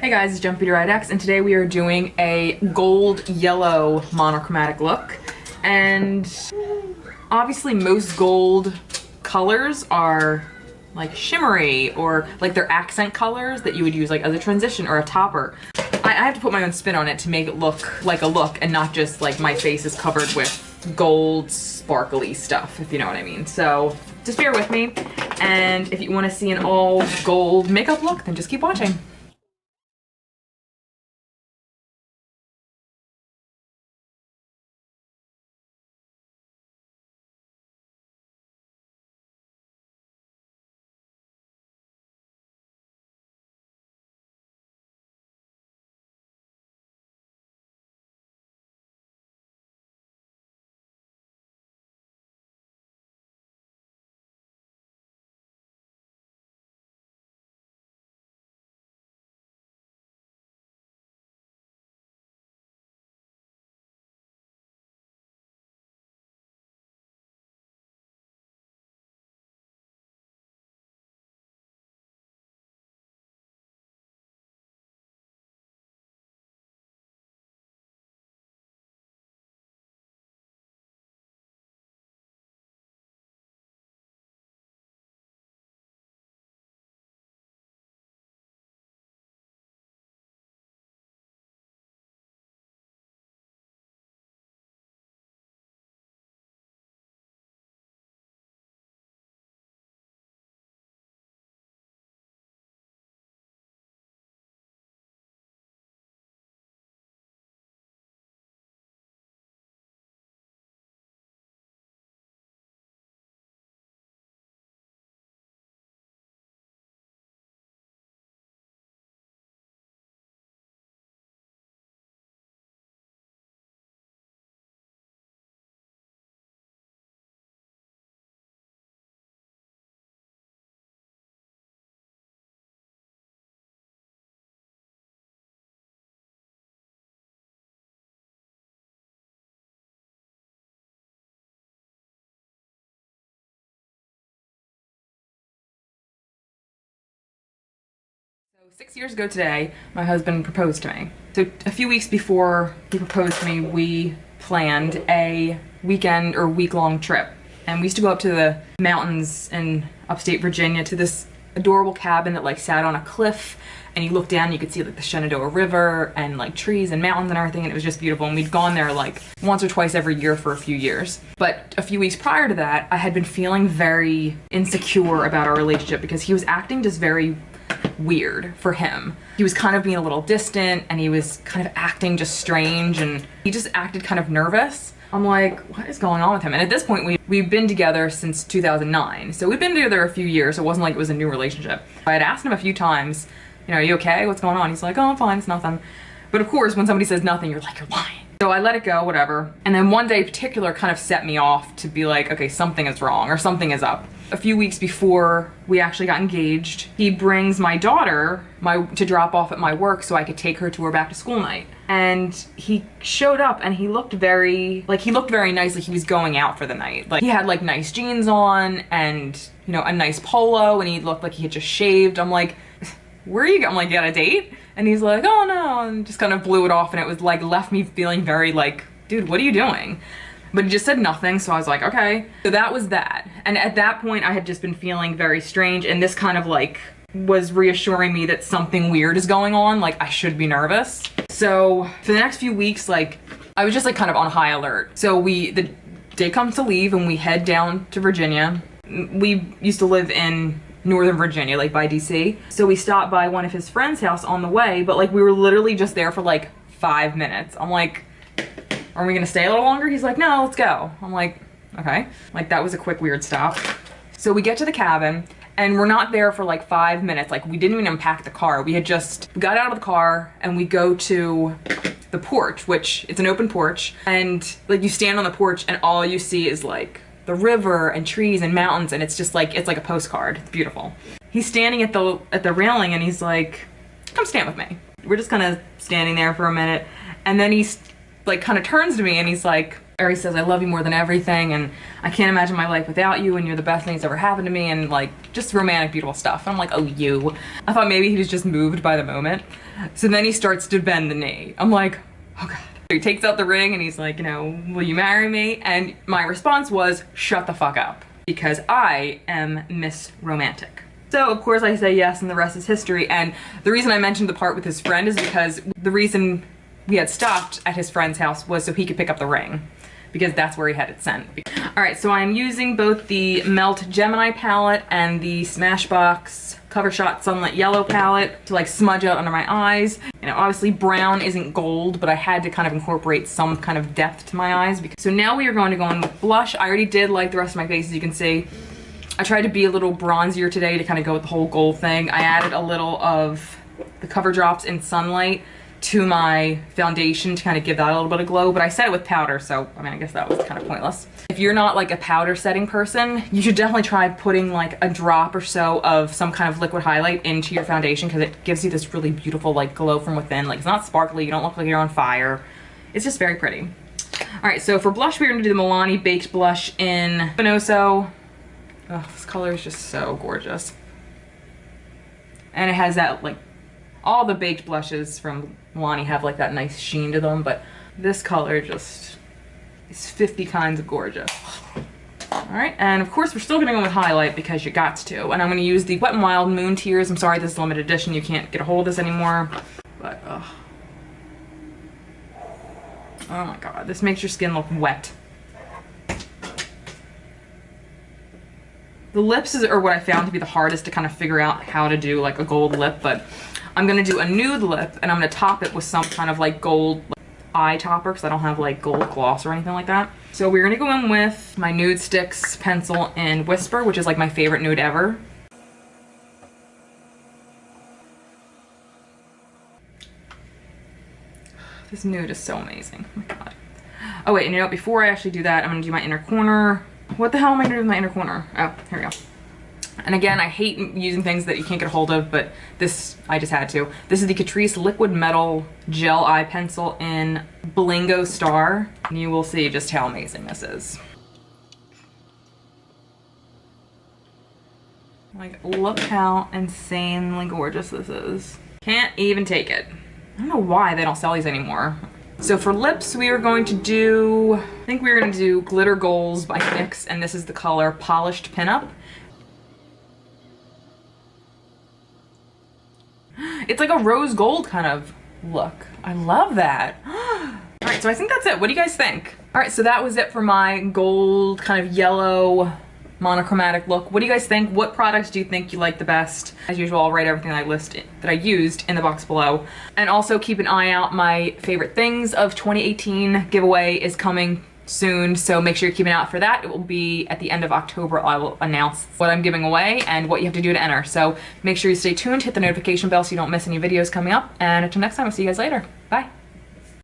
Hey guys, it's Jumpy to Ride X, and today we are doing a gold yellow monochromatic look. And obviously most gold colors are like shimmery, or like they're accent colors that you would use like as a transition or a topper. I have to put my own spin on it to make it look like a look and not just like my face is covered with gold sparkly stuff, if you know what I mean. So just bear with me, and if you want to see an all gold makeup look, then just keep watching. So 6 years ago today, my husband proposed to me. So a few weeks before he proposed to me, we planned a weekend or week-long trip. And we used to go up to the mountains in upstate Virginia to this adorable cabin that like sat on a cliff, and you looked down and you could see like the Shenandoah River and like trees and mountains and everything, and it was just beautiful. And we'd gone there like once or twice every year for a few years. But a few weeks prior to that, I had been feeling very insecure about our relationship because he was acting just very weird for him. He was kind of being a little distant, and he was kind of acting just strange, and he just acted kind of nervous. I'm like, what is going on with him? And at this point, we've been together since 2009. So we've been together a few years, so it wasn't like it was a new relationship. I had asked him a few times, you know, are you okay? What's going on? He's like, oh, I'm fine, it's nothing. But of course, when somebody says nothing, you're like, you're lying. So I let it go, whatever. And then one day in particular kind of set me off to be like, okay, something is wrong or something is up. A few weeks before we actually got engaged, he brings my daughter to drop off at my work so I could take her to her back to school night. And he showed up and he looked very nice, like he was going out for the night. Like he had like nice jeans on and, you know, a nice polo, and he looked like he had just shaved. I'm like, where are you going? I'm like, you got a date? And he's like, oh no, and just kind of blew it off, and it was like left me feeling very like, dude, what are you doing? But he just said nothing, so I was like, okay. So that was that. And at that point, I had just been feeling very strange, and this kind of like was reassuring me that something weird is going on, like I should be nervous. So for the next few weeks, like I was just like kind of on high alert. So the day comes to leave and we head down to Virginia. We used to live in Northern Virginia, like by DC. So we stopped by one of his friend's house on the way, but like we were literally just there for like 5 minutes. I'm like, are we gonna stay a little longer? He's like, no, let's go. I'm like, okay. Like that was a quick weird stop. So we get to the cabin and we're not there for like 5 minutes. Like we didn't even unpack the car. We got out of the car and we go to the porch, which it's an open porch. And like you stand on the porch and all you see is like the river and trees and mountains, and it's just like, it's like a postcard. It's beautiful. He's standing at the railing and he's like, come stand with me. We're just kind of standing there for a minute, and then he's like kind of turns to me and he's like, Arist says, I love you more than everything, and I can't imagine my life without you, and you're the best thing that's ever happened to me, and like, just romantic, beautiful stuff. And I'm like, oh, you. I thought maybe he was just moved by the moment. So then he starts to bend the knee. I'm like, oh God. So he takes out the ring and he's like, you know, will you marry me? And my response was, shut the fuck up, because I am Miss Romantic. So of course I say yes, and the rest is history. And the reason I mentioned the part with his friend is because the reason we had stopped at his friend's house was so he could pick up the ring, because that's where he had it sent. All right, so I'm using both the Melt Gemini palette and the Smashbox Cover Shot Sunlit Yellow palette to like smudge out under my eyes. You know, obviously brown isn't gold, but I had to kind of incorporate some kind of depth to my eyes. So now we are going to go in with blush. I already did like the rest of my face, as you can see. I tried to be a little bronzier today to kind of go with the whole gold thing. I added a little of the Cover Drops in Sunlight to my foundation to kind of give that a little bit of glow, but I set it with powder, so I mean, I guess that was kind of pointless. If you're not like a powder setting person, you should definitely try putting like a drop or so of some kind of liquid highlight into your foundation, because it gives you this really beautiful like glow from within. Like, it's not sparkly, you don't look like you're on fire. It's just very pretty. All right, so for blush, we're gonna do the Milani Baked Blush in Luminoso. Oh, this color is just so gorgeous. And it has that like, all the baked blushes from Milani have like that nice sheen to them, but this color just is 50 kinds of gorgeous. All right, and of course we're still gonna go with highlight because you got to, and I'm gonna use the Wet n Wild Moon Tears. I'm sorry, this is limited edition, you can't get a hold of this anymore, but oh my God, this makes your skin look wet. The lips are what I found to be the hardest to kind of figure out how to do like a gold lip, but I'm gonna do a nude lip and I'm gonna top it with some kind of like gold eye topper, because I don't have like gold gloss or anything like that. So we're gonna go in with my Nude Sticks pencil in Whisper, which is like my favorite nude ever. This nude is so amazing, oh my God. Oh wait, and you know what, before I actually do that, I'm gonna do my inner corner. What the hell am I doing with my inner corner? Oh, here we go. And again, I hate using things that you can't get a hold of, but this, I just had to. This is the Catrice Liquid Metal Gel Eye Pencil in Blingo Starr. And you will see just how amazing this is. Like, look how insanely gorgeous this is. Can't even take it. I don't know why they don't sell these anymore. So for lips, we are going to do, I think we're gonna do Glitter Goals by NYX, and this is the color Polished Pinup. It's like a rose gold kind of look. I love that. All right, so I think that's it. What do you guys think? All right, so that was it for my gold kind of yellow monochromatic look. What do you guys think? What products do you think you like the best? As usual, I'll write everything that I used in the box below. And also keep an eye out. My favorite things of 2018 giveaway is coming soon, so make sure you're keeping out for that. It will be at the end of October. I will announce what I'm giving away and what you have to do to enter. So make sure you stay tuned, hit the notification bell so you don't miss any videos coming up. And until next time, I'll see you guys later. Bye.